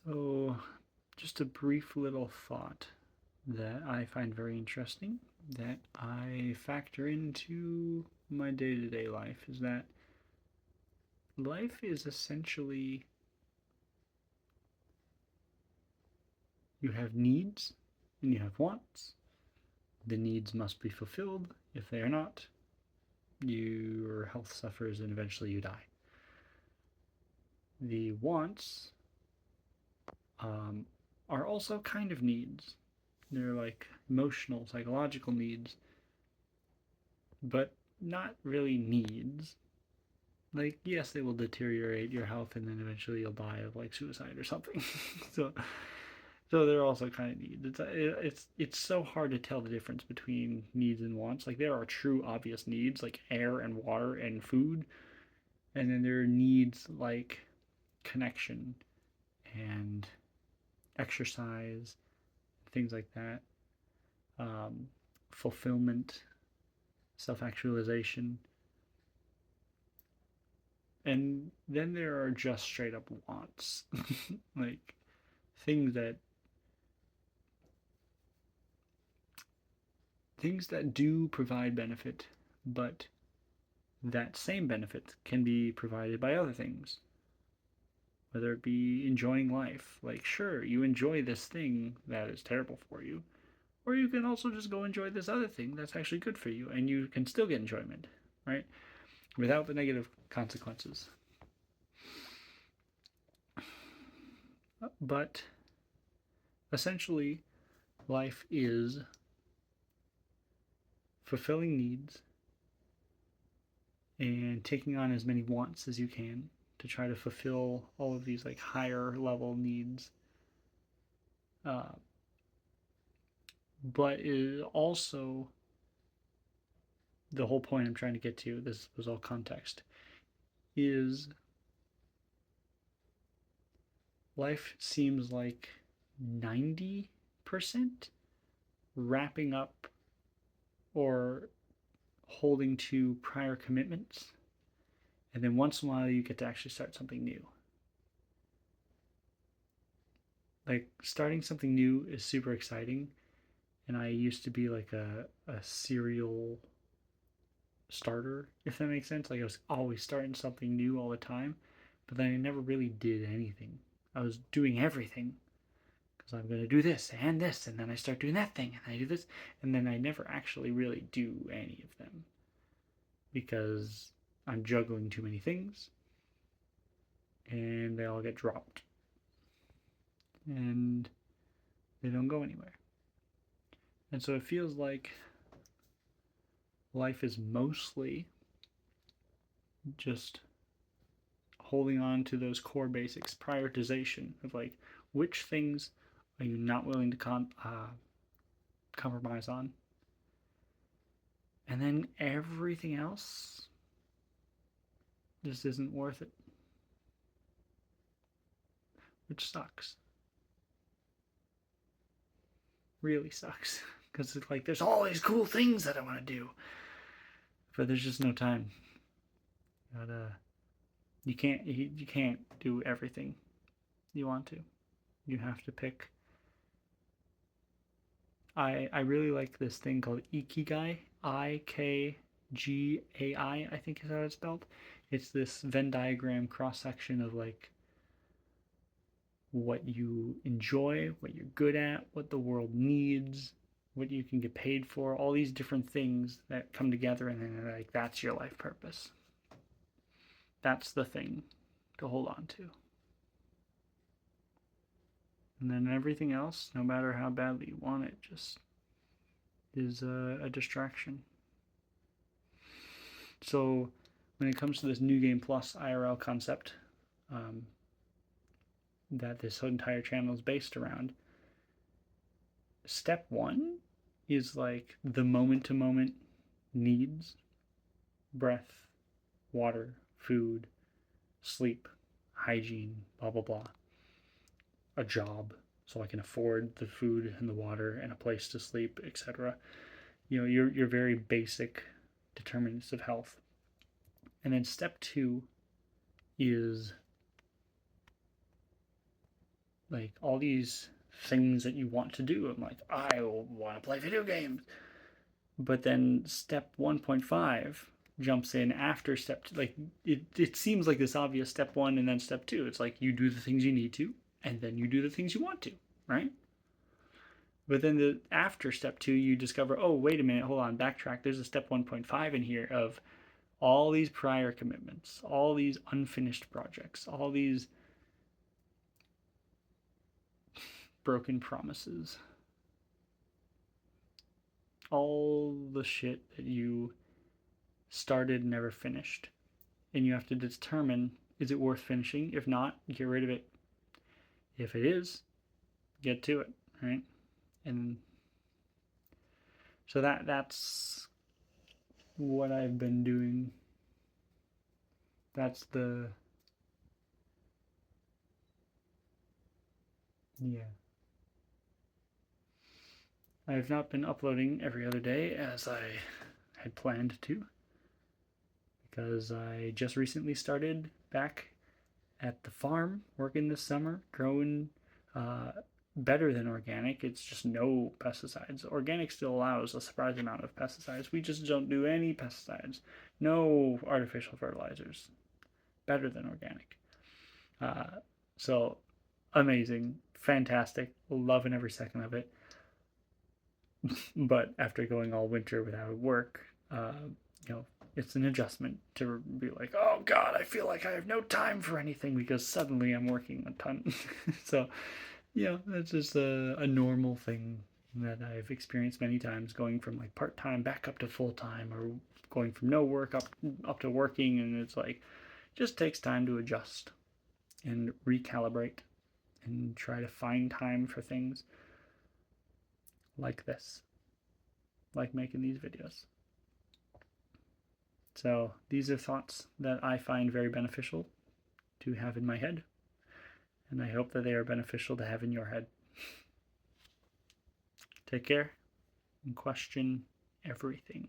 So, just a brief little thought that I find very interesting that I factor into my day to day life is that life is essentially you have needs and you have wants. The needs must be fulfilled. If they are not, your health suffers and eventually you die. The wants um, are also kind of needs. They're like emotional, psychological needs, but not really needs. Like, yes, they will deteriorate your health, and then eventually you'll die of like suicide or something. so, so they're also kind of needs. It's so hard to tell the difference between needs and wants. Like there are true obvious needs like air and water and food, and then there are needs like connection and exercise, things like that. Um, Fulfillment, self actualization, and then there are just straight up wants, like things that things that do provide benefit, but that same benefit can be provided by other things. Whether it be enjoying life, like sure, you enjoy this thing that is terrible for you, or you can also just go enjoy this other thing that's actually good for you, and you can still get enjoyment, right? Without the negative consequences. But essentially, life is fulfilling needs and taking on as many wants as you can to try to fulfill all of these like higher level needs. Uh, but it also the whole point I'm trying to get to, this was all context, is life seems like 90% wrapping up or holding to prior commitments. And then once in a while, you get to actually start something new. Like starting something new is super exciting. And I used to be like a serial starter, if that makes sense. Like I was always starting something new all the time, but then I never really did anything. I was doing everything because I'm going to do this, and then I start doing that thing, and I do this, and then I never actually really do any of them because I'm juggling too many things, and they all get dropped, and they don't go anywhere. And so it feels like life is mostly just holding on to those core basics, prioritization of like which things are you not willing to compromise on, and then everything else just isn't worth it, which sucks. Really sucks because it's like there's all these cool things that I want to do, but there's just no time. But you can't do everything you want to. You have to pick. I really like this thing called Ikigai. I think is how it's spelled. It's this Venn diagram cross section of like what you enjoy, what you're good at, what the world needs, what you can get paid for, all these different things that come together, and then like that's your life purpose. That's the thing to hold on to. And then everything else, no matter how badly you want it, just is a distraction. So when it comes to this New Game Plus IRL concept um, that this entire channel is based around, step one is like the moment to moment needs: breath, water, food, sleep, hygiene, blah, blah, blah. A job, so I can afford the food and the water and a place to sleep, etc. You know, your very basic determinants of health. And then step two is like all these things that you want to do. I'm like, I want to play video games. But then step 1.5 jumps in after step two. Like it seems like this obvious step one and then step two. It's like you do the things you need to, and then you do the things you want to, right? But then after step two, you discover, oh, wait a minute, hold on, backtrack. There's a step 1.5 in here of all these prior commitments, all these unfinished projects, all these broken promises, all the shit that you started and never finished. And you have to determine, is it worth finishing? If not, get rid of it. If it is, get to it, right? And so that's what I've been doing. That's the yeah. I've not been uploading every other day as I had planned to, because I just recently started back at the farm working this summer, growing better than organic. It's just no pesticides. Organic still allows a surprising amount of pesticides. We just don't do any pesticides. No artificial fertilizers. Better than organic. So amazing, fantastic, loving every second of it. But after going all winter without work, you know, it's an adjustment to be like, oh God, I feel like I have no time for anything because suddenly I'm working a ton. So, yeah, that's just a normal thing that I've experienced many times, going from like part time back up to full time, or going from no work up to working, and it's like just takes time to adjust and recalibrate and try to find time for things like this, like making these videos. So these are thoughts that I find very beneficial to have in my head, and I hope that they are beneficial to have in your head. Take care and question everything.